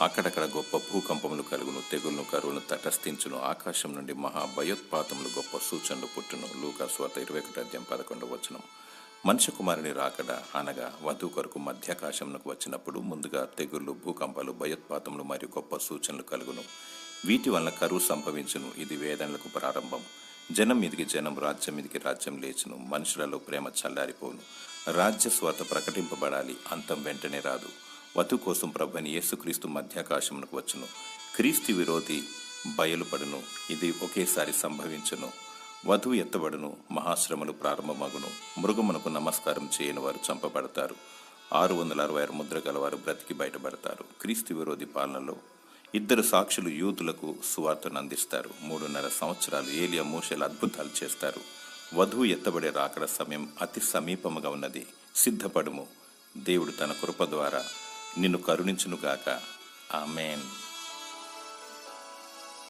అక్కడక్కడ గొప్ప భూకంపములు కలుగును, తెగులను, కరువును తటస్థించును. ఆకాశం నుండి మహా భయోత్పాతములు, గొప్ప సూచనలు పుట్టును. లూకా సువార్త 21:11. మనుష్య కుమారుని రాకడ అనగా వధువు కొరకు మధ్యాకాశమునకు వచ్చినప్పుడు ముందుగా తెగుళ్ళు, భూకంపాలు, భయోత్పాతములు మరియు గొప్ప సూచనలు కలుగును. వీటి వలన కరువు సంభవించును. ఇది వేదనలకు ప్రారంభం. జనం మీదికి జనం, రాజ్యం మీదికి రాజ్యం లేచును. మనుషులలో ప్రేమ చల్లారిపోను. రాజ్య స్వార్థ ప్రకటింపబడాలి, అంతం వెంటనే రాదు. వధువు కోసం ప్రభువైన యేసుక్రీస్తు మధ్యాకాశమునకు వచ్చును. క్రీస్తు విరోధి బయలుపడును. ఇది ఒకేసారి సంభవించును. వధువు ఎత్తబడును. మహాశ్రమలు ప్రారంభమగును. మృగమునకు నమస్కారం చేయని వారు చంపబడతారు. 666 ముద్ర గలవారు బ్రతికి బయటపడతారు. క్రీస్తు విరోధి పాలనలో 2 సాక్షులు యూదులకు సువార్తను అందిస్తారు. 3.5 సంవత్సరాలు ఏలియా, మోషేల అద్భుతాలు చేస్తారు. వధువు ఎత్తబడే రాకడ సమయం అతి సమీపముగా ఉన్నది. సిద్ధపడుము. దేవుడు తన కృప ద్వారా నిన్ను కరుణించునుగాక. ఆమేన్.